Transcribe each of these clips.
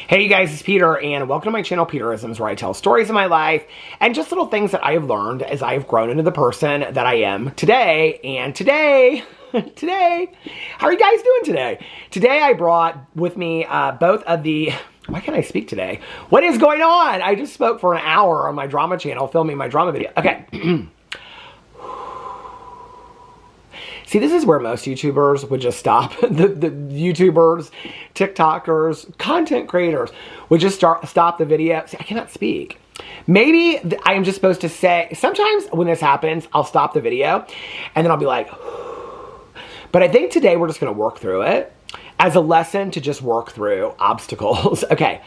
Hey you guys, it's Peter, and welcome to my channel, Peterisms, where I tell stories of my life and just little things that I have learned as I have grown into the person that I am today. And today, how are you guys doing today? Today I brought with me both of the... Why can't I speak today? What is going on? I just spoke for an hour on my drama channel, filming my drama video. Okay. See, this is where most YouTubers would just stop. The YouTubers, TikTokers, content creators would just stop the video. See, I cannot speak. Maybe I am just supposed to say, sometimes when this happens, I'll stop the video and then I'll be like, but I think today we're just going to work through it as a lesson to just work through obstacles. Okay.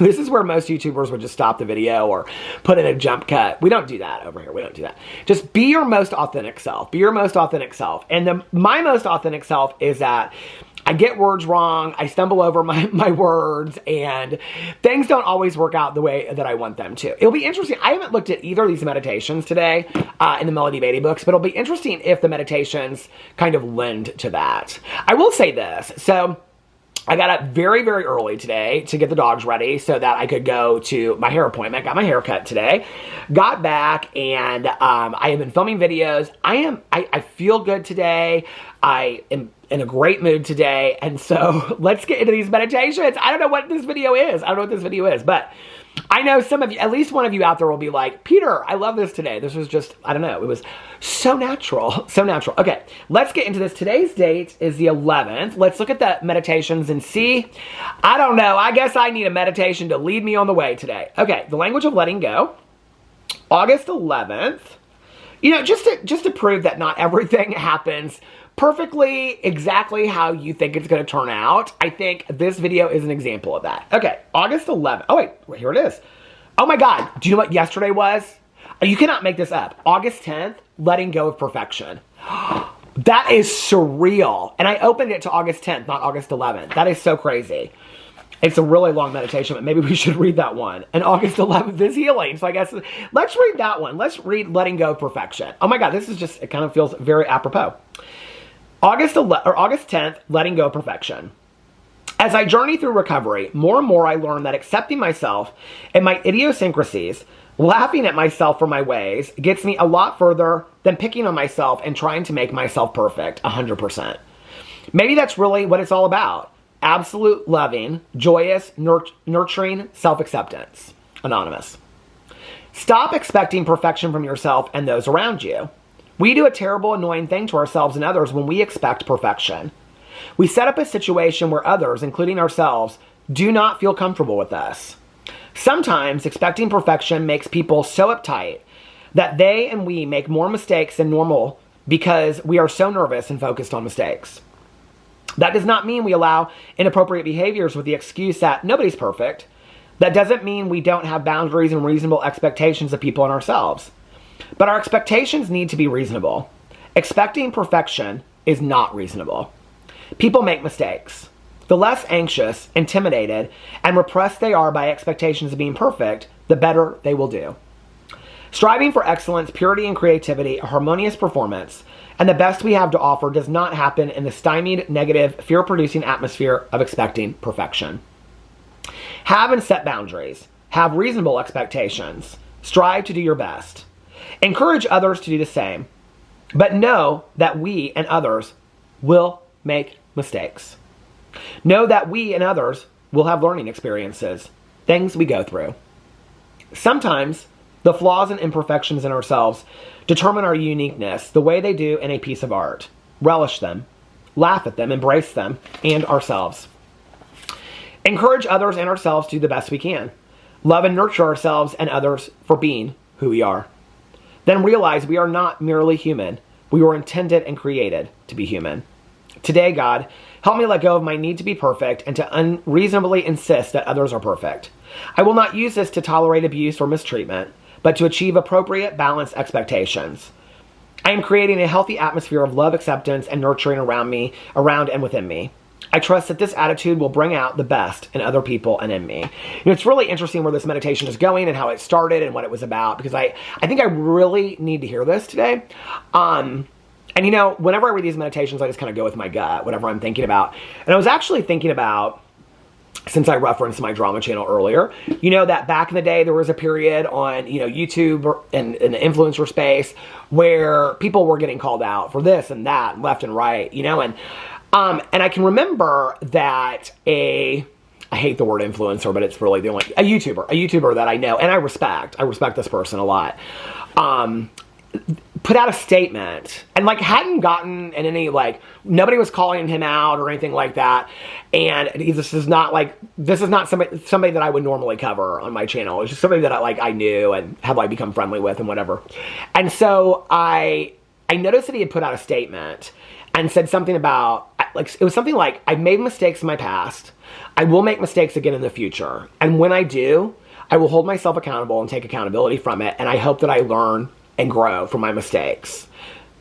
This is where most YouTubers would just stop the video or put in a jump cut. We don't do that over here. We don't do that. Just be your most authentic self. Be your most authentic self. And my most authentic self is that I get words wrong. I stumble over my words, and things don't always work out the way that I want them to. It'll be interesting. I haven't looked at either of these meditations today in the Melody Beatty books, but it'll be interesting if the meditations kind of lend to that. I will say this. So I got up very, very early today to get the dogs ready so that I could go to my hair appointment. Got my hair cut today. Got back, and I have been filming videos. I feel good today. I am in a great mood today. And so let's get into these meditations. I don't know what this video is. But I know some of you, at least one of you out there will be like, Peter, I love this today. This was just, I don't know. It was so natural. So natural. Okay, let's get into this. Today's date is the 11th. Let's look at the meditations and see. I don't know. I guess I need a meditation to lead me on the way today. Okay, the language of letting go. August 11th. You know, just to prove that not everything happens perfectly exactly how you think it's going to turn out. I think this video is an example of that. Okay, August 11th. Oh, wait, here it is. Oh my God. Do you know what yesterday was? You cannot make this up. August 10th, letting go of perfection. That is surreal. And I opened it to August 10th, not August 11th. That is so crazy. It's a really long meditation, but maybe we should read that one. And August 11th is healing. So I guess let's read that one. Let's read letting go of perfection. Oh my God, this is just, it kind of feels very apropos. August 10th, letting go of perfection. As I journey through recovery, more and more I learn that accepting myself and my idiosyncrasies, laughing at myself for my ways, gets me a lot further than picking on myself and trying to make myself perfect 100%. Maybe that's really what it's all about. Absolute loving, joyous, nurturing self-acceptance. Anonymous. Stop expecting perfection from yourself and those around you. We do a terrible, annoying thing to ourselves and others when we expect perfection. We set up a situation where others, including ourselves, do not feel comfortable with us. Sometimes expecting perfection makes people so uptight that they and we make more mistakes than normal because we are so nervous and focused on mistakes. That does not mean we allow inappropriate behaviors with the excuse that nobody's perfect. That doesn't mean we don't have boundaries and reasonable expectations of people and ourselves. But our expectations need to be reasonable. Expecting perfection is not reasonable. People make mistakes. The less anxious, intimidated, and repressed they are by expectations of being perfect, the better they will do. Striving for excellence, purity, and creativity, a harmonious performance, and the best we have to offer does not happen in the stymied, negative, fear-producing atmosphere of expecting perfection. Have and set boundaries. Have reasonable expectations. Strive to do your best. Encourage others to do the same, but know that we and others will make mistakes. Know that we and others will have learning experiences, things we go through. Sometimes the flaws and imperfections in ourselves determine our uniqueness the way they do in a piece of art. Relish them, laugh at them, embrace them, and ourselves. Encourage others and ourselves to do the best we can. Love and nurture ourselves and others for being who we are. Then realize we are not merely human. We were intended and created to be human. Today, God, help me let go of my need to be perfect and to unreasonably insist that others are perfect. I will not use this to tolerate abuse or mistreatment, but to achieve appropriate, balanced expectations. I am creating a healthy atmosphere of love, acceptance, and nurturing around me, around and within me. I trust that this attitude will bring out the best in other people and in me. You know, it's really interesting where this meditation is going and how it started and what it was about, because I think I really need to hear this today. And you know, whenever I read these meditations, I just kind of go with my gut, whatever I'm thinking about. And I was actually thinking about since I referenced my drama channel earlier, you know that back in the day there was a period on, you know, YouTube and the influencer space where people were getting called out for this and that, left and right, you know, and I can remember that I hate the word influencer, but it's really the only, a YouTuber that I know and I respect this person a lot, put out a statement and like hadn't gotten in any, like, nobody was calling him out or anything like that. And this is not somebody that I would normally cover on my channel. It's just somebody that I knew and had like become friendly with and whatever. And so I noticed that he had put out a statement and said something about, like, it was something like, I've made mistakes in my past. I will make mistakes again in the future. And when I do, I will hold myself accountable and take accountability from it. And I hope that I learn and grow from my mistakes.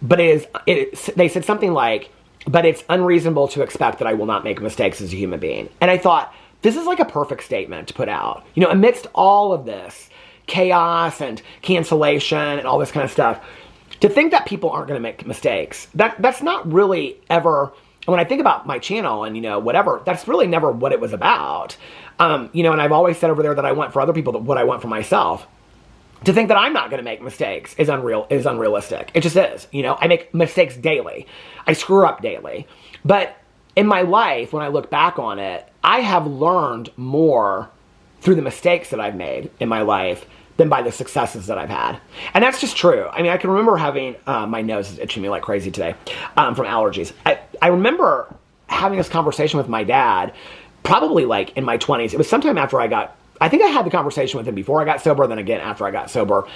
But they said something like, but it's unreasonable to expect that I will not make mistakes as a human being. And I thought, this is like a perfect statement to put out. You know, amidst all of this chaos and cancellation and all this kind of stuff, to think that people aren't going to make mistakes, that's not really ever, when I think about my channel and, you know, whatever, that's really never what it was about. You know, and I've always said over there that I want for other people what I want for myself. To think that I'm not going to make mistakes is unrealistic. It just is. You know, I make mistakes daily. I screw up daily. But in my life, when I look back on it, I have learned more through the mistakes that I've made in my life than by the successes that I've had. And that's just true. I mean, I can remember having, my nose is itching me like crazy today from allergies. I remember having this conversation with my dad, probably like in my 20s. It was sometime after I think I had the conversation with him before I got sober, then again after I got sober.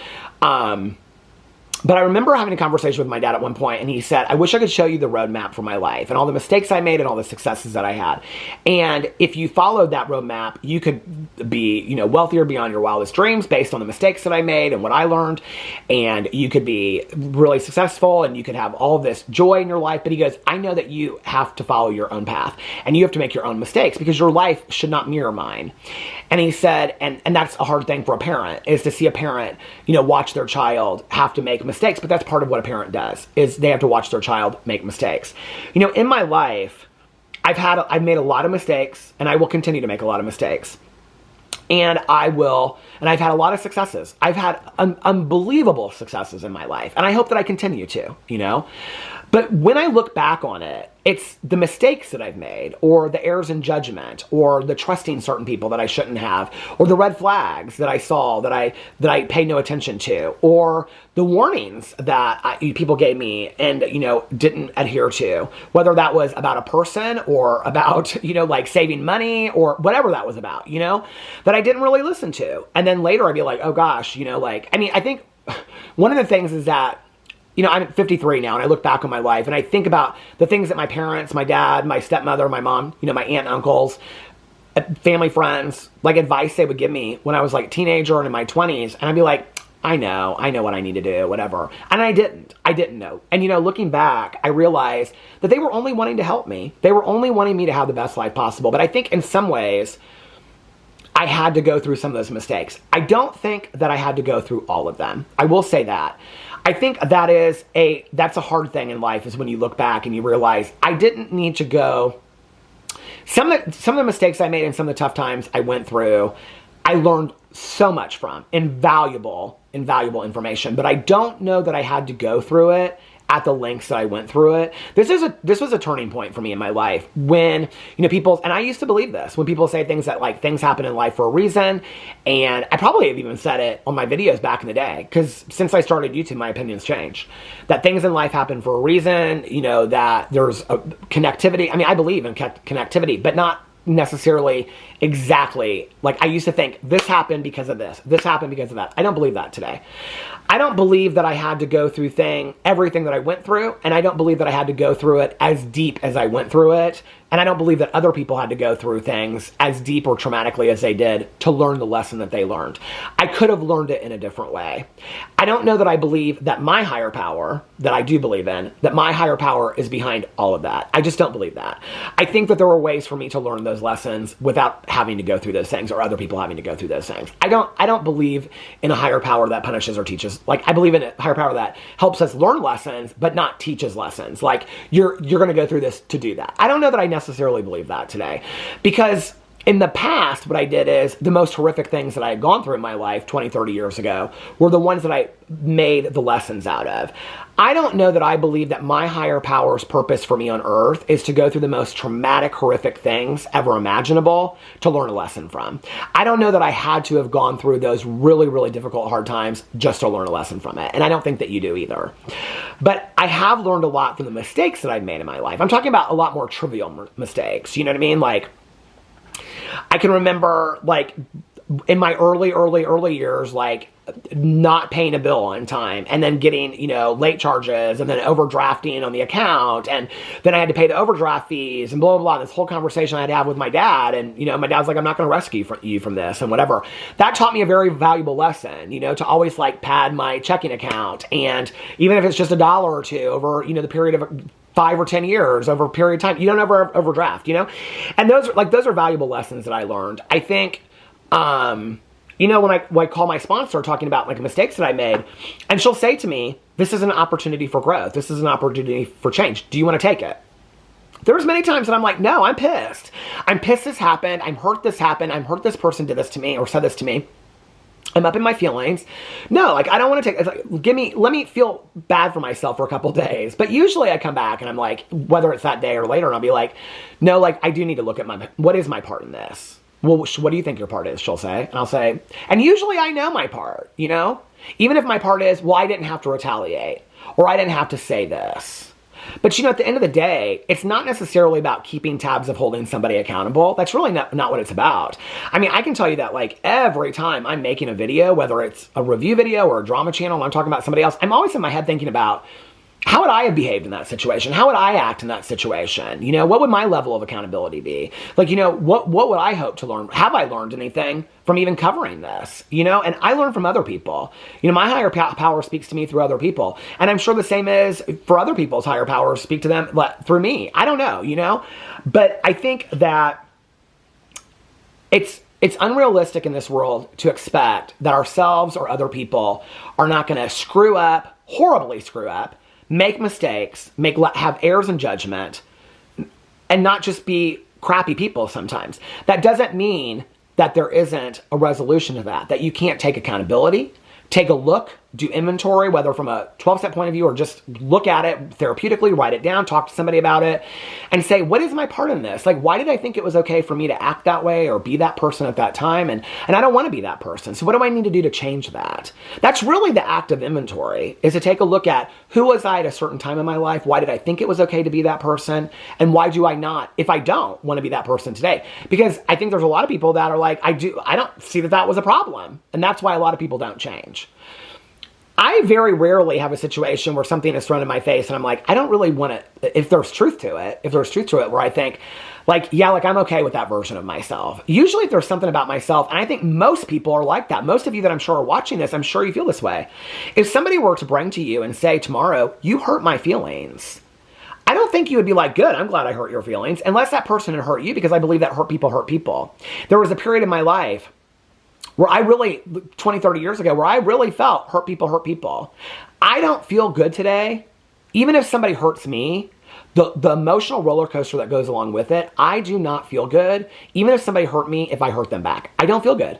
But I remember having a conversation with my dad at one point, and he said, I wish I could show you the roadmap for my life and all the mistakes I made and all the successes that I had. And if you followed that roadmap, you could be, you know, wealthier beyond your wildest dreams based on the mistakes that I made and what I learned. And you could be really successful and you could have all this joy in your life. But he goes, I know that you have to follow your own path and you have to make your own mistakes because your life should not mirror mine. And he said, and that's a hard thing for a parent, is to see a parent, you know, watch their child have to make mistakes, but that's part of what a parent does, is they have to watch their child make mistakes. You know, in my life, I've made a lot of mistakes, and I will continue to make a lot of mistakes. And I've had a lot of successes. I've had unbelievable successes in my life, and I hope that I continue to, you know. But when I look back on it, it's the mistakes that I've made, or the errors in judgment, or the trusting certain people that I shouldn't have, or the red flags that I saw that I paid no attention to, or the warnings that people gave me and, you know, didn't adhere to, whether that was about a person or about, you know, like saving money or whatever that was about, you know, that I didn't really listen to. And then later I'd be like, oh gosh, you know, like, I mean, I think one of the things is that, you know, I'm 53 now, and I look back on my life, and I think about the things that my parents, my dad, my stepmother, my mom, you know, my aunt and uncles, family, friends, like advice they would give me when I was like a teenager and in my 20s, and I'd be like, I know what I need to do, whatever. And I didn't know. And, you know, looking back, I realized that they were only wanting to help me. They were only wanting me to have the best life possible. But I think in some ways, I had to go through some of those mistakes. I don't think that I had to go through all of them. I will say that. I think that's a hard thing in life, is when you look back and you realize I didn't need to go. Some of the mistakes I made and some of the tough times I went through, I learned so much from, invaluable information. But I don't know that I had to go through it at the lengths that I went through it. This was a turning point for me in my life when, you know, people, and I used to believe this, when people say things that like things happen in life for a reason, and I probably have even said it on my videos back in the day, because since I started YouTube, my opinions changed, that things in life happen for a reason, you know, that there's a connectivity. I mean, I believe in connectivity, but not necessarily exactly, like I used to think this happened because of this happened because of that. I don't believe that today. I don't believe that I had to go through everything that I went through, and I don't believe that I had to go through it as deep as I went through it, and I don't believe that other people had to go through things as deep or traumatically as they did to learn the lesson that they learned. I could have learned it in a different way. I don't know that I believe that my higher power, that I do believe in, that my higher power is behind all of that. I just don't believe that. I think that there were ways for me to learn those lessons without having to go through those things or other people having to go through those things. I don't believe in a higher power that punishes or teaches. Like, I believe in a higher power that helps us learn lessons, but not teaches lessons. Like, you're going to go through this to do that. I don't know that I necessarily believe that today, because in the past, what I did is the most horrific things that I had gone through in my life 20, 30 years ago were the ones that I made the lessons out of. I don't know that I believe that my higher power's purpose for me on earth is to go through the most traumatic, horrific things ever imaginable to learn a lesson from. I don't know that I had to have gone through those really, really difficult, hard times just to learn a lesson from it. And I don't think that you do either. But I have learned a lot from the mistakes that I've made in my life. I'm talking about a lot more trivial mistakes. You know what I mean? Like, I can remember, like, in my early years, like, not paying a bill on time and then getting, you know, late charges and then overdrafting on the account. And then I had to pay the overdraft fees and blah, blah, blah. This whole conversation I had to have with my dad. And, you know, my dad's like, I'm not going to rescue you from this and whatever. That taught me a very valuable lesson, you know, to always, like, pad my checking account. And even if it's just $1 or $2 over, you know, the period of 5 or 10 years over a period of time, you don't ever overdraft, you know? And those are valuable lessons that I learned. I think, you know, when I call my sponsor talking about, like, mistakes that I made, and she'll say to me, this is an opportunity for growth. This is an opportunity for change. Do you want to take it? There's many times that I'm like, no, I'm pissed. I'm pissed this happened. I'm hurt this happened. I'm hurt this person did this to me or said this to me. I'm up in my feelings. No, like, I don't want to take, it's like, let me feel bad for myself for a couple days. But usually I come back and I'm like, whether it's that day or later, and I'll be like, no, like, I do need to look at what is my part in this? Well, what do you think your part is? She'll say. And I'll say, and usually I know my part, you know? Even if my part is, well, I didn't have to retaliate, or I didn't have to say this. But, you know, at the end of the day, it's not necessarily about keeping tabs of holding somebody accountable. That's really not what it's about. I mean, I can tell you that, like, every time I'm making a video, whether it's a review video or a drama channel, and I'm talking about somebody else, I'm always in my head thinking about, how would I have behaved in that situation? How would I act in that situation? You know, what would my level of accountability be? Like, you know, what would I hope to learn? Have I learned anything from even covering this? You know, and I learn from other people. You know, my higher power speaks to me through other people. And I'm sure the same is for other people's higher powers speak to them through me. I don't know, you know? But I think that it's unrealistic in this world to expect that ourselves or other people are not going to screw up, horribly screw up, make mistakes, have errors in judgment, and not just be crappy people sometimes. That doesn't mean that there isn't a resolution to that you can't take accountability, take a look, do inventory, whether from a 12-step point of view or just look at it therapeutically, write it down, talk to somebody about it, and say, what is my part in this? Like, why did I think it was okay for me to act that way or be that person at that time? And I don't want to be that person. So what do I need to do to change that? That's really the act of inventory, is to take a look at, who was I at a certain time in my life? Why did I think it was okay to be that person? And why do I not, if I don't want to be that person today? Because I think there's a lot of people that are like, I don't see that was a problem. And that's why a lot of people don't change. I very rarely have a situation where something is thrown in my face and I'm like, I don't really want to, if there's truth to it, where I think, like, yeah, like, I'm okay with that version of myself. Usually if there's something about myself, and I think most people are like that, most of you that I'm sure are watching this, I'm sure you feel this way. If somebody were to bring to you and say tomorrow, you hurt my feelings, I don't think you would be like, good, I'm glad I hurt your feelings, unless that person had hurt you, because I believe that hurt people. There was a period in my life where I really, 20, 30 years ago, where I really felt hurt people. I don't feel good today. Even if somebody hurts me, the emotional roller coaster that goes along with it, I do not feel good. Even if somebody hurt me, if I hurt them back, I don't feel good.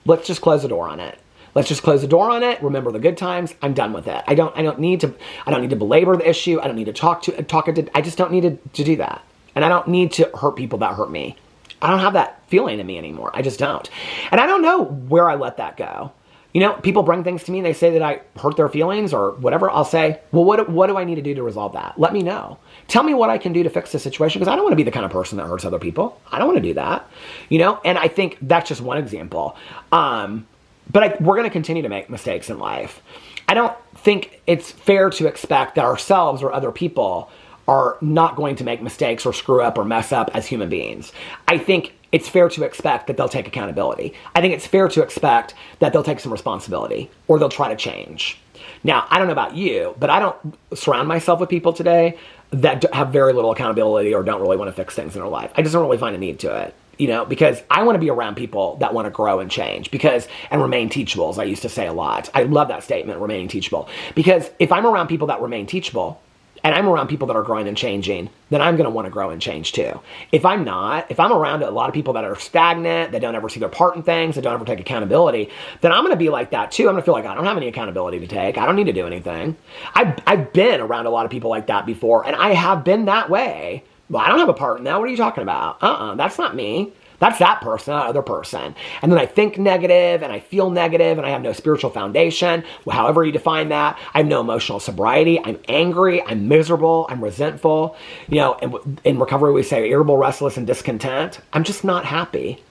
Let's just close the door on it. Let's just close the door on it. Remember the good times. I'm done with it. I don't need to belabor the issue. I don't need to talk it. I just don't need to do that. And I don't need to hurt people that hurt me. I don't have that feeling in me anymore. I just don't. And I don't know where I let that go. You know, people bring things to me and they say that I hurt their feelings or whatever. I'll say, well, what do I need to do to resolve that? Let me know. Tell me what I can do to fix the situation, because I don't want to be the kind of person that hurts other people. I don't want to do that. You know, and I think that's just one example. But we're going to continue to make mistakes in life. I don't think it's fair to expect that ourselves or other people are not going to make mistakes or screw up or mess up as human beings. I think it's fair to expect that they'll take accountability. I think it's fair to expect that they'll take some responsibility or they'll try to change. Now, I don't know about you, but I don't surround myself with people today that have very little accountability or don't really want to fix things in their life. I just don't really find a need to it, you know, because I want to be around people that want to grow and change and remain teachable, as I used to say a lot. I love that statement, remaining teachable, because if I'm around people that remain teachable, and I'm around people that are growing and changing, then I'm going to want to grow and change too. If I'm not, if I'm around a lot of people that are stagnant, that don't ever see their part in things, that don't ever take accountability, then I'm going to be like that too. I'm going to feel like I don't have any accountability to take. I don't need to do anything. I've been around a lot of people like that before, and I have been that way. Well, I don't have a part in that. What are you talking about? That's not me. That's that person, that other person. And then I think negative and I feel negative and I have no spiritual foundation, however you define that. I have no emotional sobriety. I'm angry. I'm miserable. I'm resentful. You know, in recovery, we say irritable, restless, and discontent. I'm just not happy.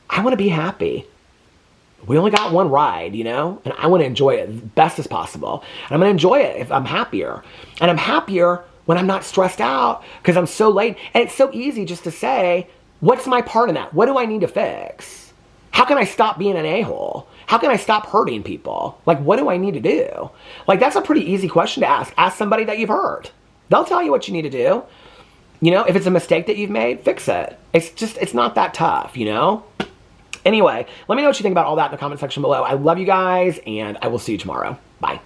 I want to be happy. We only got one ride, you know, and I want to enjoy it as best as possible. And I'm going to enjoy it if I'm happier. And I'm happier when I'm not stressed out because I'm so late. And it's so easy just to say, what's my part in that? What do I need to fix? How can I stop being an a-hole? How can I stop hurting people? Like, what do I need to do? Like, that's a pretty easy question to ask. Ask somebody that you've hurt. They'll tell you what you need to do. You know, if it's a mistake that you've made, fix it. It's not that tough, you know? Anyway, let me know what you think about all that in the comment section below. I love you guys, and I will see you tomorrow. Bye.